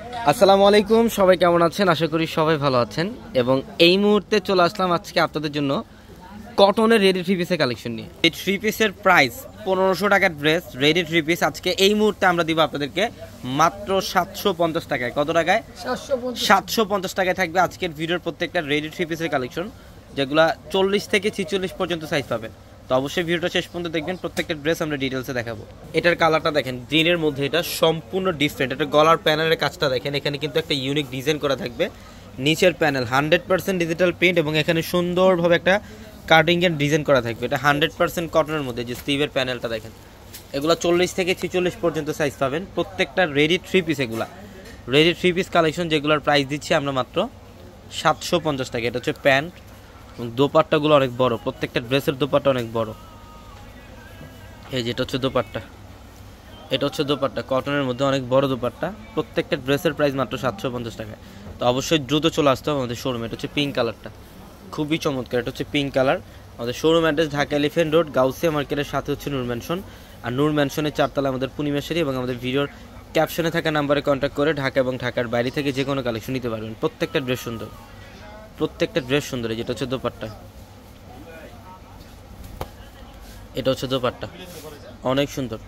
আসসালামু আলাইকুম, সবাই কেমন আছেন? আশা করি সবাই ভালো আছেন। এবং এই মুহূর্তে চলে আসলাম আজকে আপনাদের জন্য কটনের রেডি থ্রি পিসের কালেকশন নিয়ে। এই থ্রি পিসের প্রাইস 1500 টাকার ড্রেস রেডি থ্রি পিস আজকে এই মুহূর্তে আমরা দিব আপনাদেরকে মাত্র 750 টাকায়। কত টাকায়? 750 টাকায় থাকবে আজকের ভিডিওর প্রত্যেকটা রেডি থ্রি পিসের কালেকশন, যেগুলা 40 থেকে 46 পর্যন্ত সাইজ পাবেন। তো অবশ্যই ভিডিওটা শেষ পর্যন্ত দেখবেন, প্রত্যেকটা ড্রেস আমরা ডিটেলসে দেখাবো। এটার কালারটা দেখেন, গ্রিনের মধ্যে এটা সম্পূর্ণ ডিফারেন্ট। এটা গলার প্যানেলের কাজটা দেখেন, এখানে কিন্তু একটা ইউনিক ডিজাইন করা থাকবে। নিচের প্যানেল 100% ডিজিটাল প্রিন্ট এবং এখানে সুন্দরভাবে একটা কাটিং এর ডিজাইন করা থাকবে। এটা 100% কটনের মধ্যে। যে স্লিভের প্যানেলটা দেখেন, এগুলো 40 থেকে 46 পর্যন্ত সাইজ পাবেন। প্রত্যেকটা রেডি থ্রি পিস, এগুলা রেডি থ্রি পিস কালেকশন, যেগুলোর প্রাইস দিচ্ছি আমরা মাত্র 750 টাকা। এটা হচ্ছে প্যান্ট এবং দোপাট্টাগুলো অনেক বড়, প্রত্যেকটা ড্রেসের দোপাট্টা অনেক বড়। এই যেটা হচ্ছে দোপাট্টা, এটা হচ্ছে দোপাট্টা কটনের মধ্যে অনেক বড় দোপাট্টা। প্রত্যেকটা ড্রেসের প্রাইস মাত্র 750 টাকা। তো অবশ্যই দ্রুত চলে আসতে হবে আমাদের শোরুমে। এটা হচ্ছে পিঙ্ক কালারটা, খুবই চমৎকার। এটা হচ্ছে পিঙ্ক কালার। আমাদের showroom address Dhaka elephant road, Gausia মার্কেটের সাথে হচ্ছে নূর ম্যানশন। আর নূর ম্যানশনের 4 তলায় আমাদের পূর্ণিমাশারি। এবং আমাদের ভিডিওর ক্যাপশনে থাকা নাম্বারে কন্ট্যাক্ট করে ঢাকা এবং ঢাকার বাইরে থেকে যে কোনো কালেকশন নিতে পারবেন। প্রত্যেকটা ড্রেস সুন্দর, প্রত্যেকটা ড্রেস সুন্দর। যেটা হচ্ছে দোপাট্টা, এটা হচ্ছে দোপাট্টা, অনেক সুন্দর।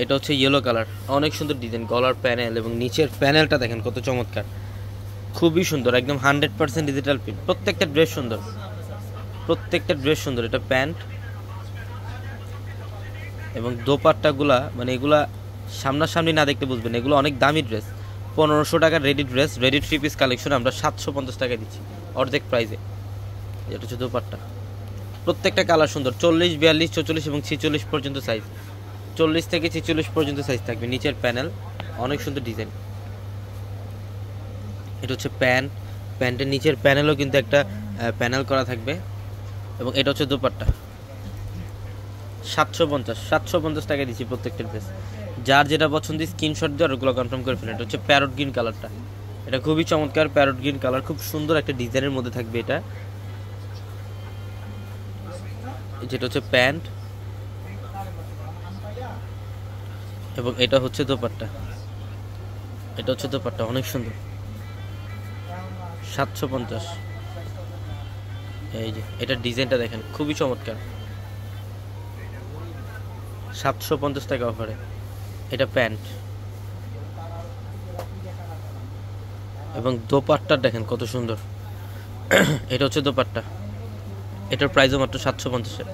এটা হচ্ছে ইয়েলো কালার, অনেক সুন্দর ডিজাইন। গলার প্যানেল এবং নিচের প্যানেলটা দেখেন কত চমৎকার, খুবই সুন্দর। একদম 100% ডিজিটাল প্রিন্ট। প্রত্যেকটা ড্রেস সুন্দর, প্রত্যেকটা ড্রেস সুন্দর। এটা প্যান্ট এবং দোপাট্টাগুলা, মানে এগুলা সামনাসামনি না দেখতে বুঝবেন, এগুলো অনেক দামি ড্রেস। 1500 টাকার ready dress, ready three piece collection আমরা 750 টাকা দিচ্ছি অর্ধেক প্রাইসে। এটা হচ্ছে দোপাট্টা। প্রত্যেকটা কালার সুন্দর। 40, 42, 44 এবং 46 পর্যন্ত সাইজ। 40 থেকে 46 পর্যন্ত সাইজ থাকবে। নিচের প্যানেল অনেক সুন্দর ডিজাইন। এটা হচ্ছে প্যান্ট, প্যান্টের নিচের প্যানেলও কিন্তু একটা প্যানেল করা থাকবে। এবং এটা হচ্ছে দোপাট্টা। 750 টাকা দিচ্ছি প্রত্যেকটা ড্রেস। যার যেটা পছন্দ স্ক্রিনশট দিয়ে ওগুলো কনফার্ম করে ফেলেন। এটা হচ্ছে প্যারট গ্রিন কালারটা, এটা খুবই চমৎকার। প্যারট গ্রিন কালার, খুব সুন্দর একটা ডিজাইনের মধ্যে থাকবে এটা। যেটা হচ্ছে প্যান্ট এবং এটা হচ্ছে দোপাট্টা, এটা হচ্ছে দোপাট্টা, অনেক সুন্দর। 750। এই যে এটা ডিজাইনটা দেখেন, খুবই চমৎকার। 750 টাকা অফারে। এটা প্যান্ট এবং দোপাট্টা দেখেন কত সুন্দর। এটা হচ্ছে দোপাট্টা, এটার প্রাইসও মাত্র 750।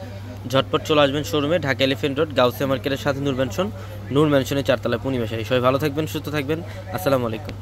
ঝটপট চলে আসবেন শোরুমে, ঢাকা এলিফ্যান্ট রোড, গাউসিয়া মার্কেটের সাথে নূর ম্যানশন, নূর ম্যানশনের 4 তলায় পূর্ণিমাশারি। সবাই ভালো থাকবেন, সুস্থ থাকবেন। আসসালামু আলাইকুম।